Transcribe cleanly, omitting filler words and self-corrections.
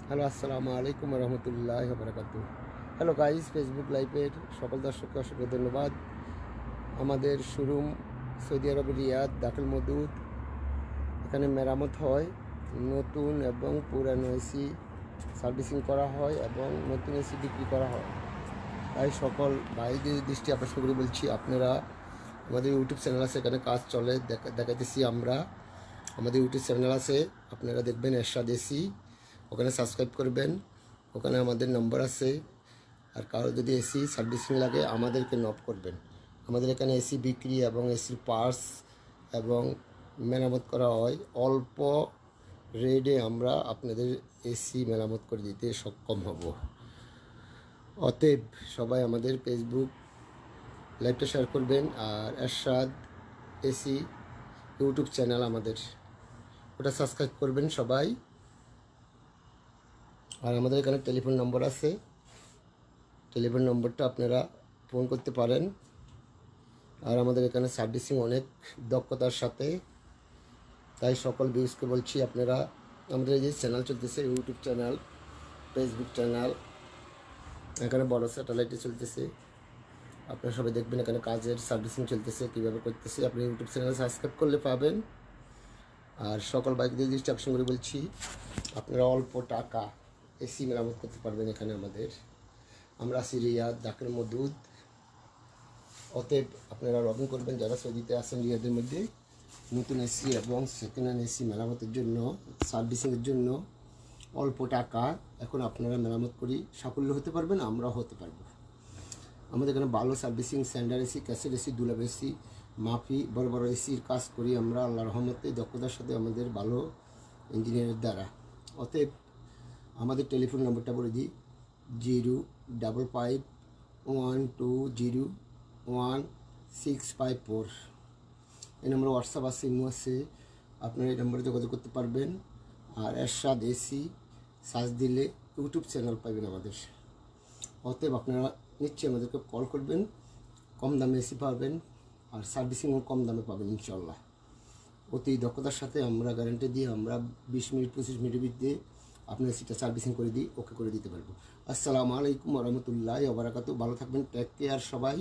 Hello, আসসালামু আলাইকুম রহমতুল্লাহ বারাকাতু। হ্যালো গাইস, ফেসবুক লাইভের সকল দর্শককে অসংখ্য ধন্যবাদ। আমাদের শোরুম সৌদি আরবের রিয়াদ দাখিল মদুদ। এখানে মেরামত হয়, নতুন এবং পুরানো এসি সার্ভিসিং করা হয় এবং নতুন এসি বিক্রি করা হয়। তাই সকল ভাইদের দৃষ্টি আকর্ষণ করে বলছি, আপনারা আমাদের ইউটিউব চ্যানেল আছে, এখানে কাজ চলে দেখাইতেছি আমরা। আমাদের ইউটিউব চ্যানেল আছে, আপনারা দেখবেন এরশাদ এসি, ওখানে সাবস্ক্রাইব করবেন। ওখানে আমাদের নম্বর আছে। আর কারো যদি এসি সার্ভিসিং লাগে আমাদেরকে নক করবেন। আমাদের এখানে এসি বিক্রি এবং এসির পার্টস এবং মেরামত করা হয়। অল্প রেটে আমরা আপনাদের এসি মেরামত করে দিতে সক্ষম হব। অতএব সবাই আমাদের ফেসবুক লাইভটা শেয়ার করবেন। আর এরশাদ এসি ইউটিউব চ্যানেল আমাদের, ওটা সাবস্ক্রাইব করবেন সবাই। আর আমাদের এখানে টেলিফোন নম্বর আছে, টেলিফোন নম্বরটা আপনারা ফোন করতে পারেন। আর আমাদের এখানে সার্ভিসিং অনেক দক্ষতার সাথে। তাই সকল ভিউজকে বলছি, আপনারা আমাদের এই যে চ্যানেল চলতেছে, ইউটিউব চ্যানেল, ফেসবুক চ্যানেল, এখানে বড় স্যাটেলাইটে চলতেছে, আপনারা সবাই দেখবেন। এখানে কাজের সার্ভিসিং চলতেছে, কীভাবে করতেছে আপনি ইউটিউব চ্যানেল সাবস্ক্রাইব করলে পাবেন। আর সকল বাইকদের দৃষ্টি আকর্ষণ করে বলছি, আপনারা অল্প টাকা এসি মেরামত করতে পারবেন এখানে আমাদের। আমরা আছি রিয়াদ দাখিল মদুদ। অতএব আপনারা লগ ইন করবেন যারা সৌদিতে আছেন রিয়াদের মধ্যে। নতুন এসি এবং সেকেন্ড হ্যান্ড এসি মেরামতের জন্য, সার্ভিসিংয়ের জন্য অল্প টাকা এখন আপনারা মেরামত করি সাফল্য হতে পারবেন, আমরাও হতে পারবো। আমাদের এখানে ভালো সার্ভিসিং, স্যান্ডার এসি, ক্যাসেট এসি, দুলাভ এসি, মাফি, বড় বড় এসির কাজ করি আমরা আল্লাহর রহমতে, দক্ষতার সাথে, আমাদের ভালো ইঞ্জিনিয়ারের দ্বারা। অতএব আমাদের টেলিফোন নম্বরটা বলে দিই, 05512012654। এই নম্বরে হোয়াটসঅ্যাপ আছে, ইমো আছে, আপনারা এই নম্বরে যোগাযোগ করতে পারবেন। আর এরশাদ এসি সার্চ দিলে ইউটিউব চ্যানেল পাবেন আমাদের। অতএব আপনারা নিশ্চয়ই আমাদেরকে কল করবেন, কম দামে এসি পাবেন আর সার্ভিসিংও কম দামে পাবেন ইনশাল্লাহ। অতি দক্ষতার সাথে আমরা গ্যারান্টি দিয়ে আমরা 20 মিনিট 25 মিনিটের ভিতরে আপনার এসিটা সার্ভিসিং করে দিই, ওকে করে দিতে পারবো। আসসালামু আলাইকুম রহমতুল্লাহ বারাকাতু। ভালো থাকবেন, টেক কেয়ার সবাই।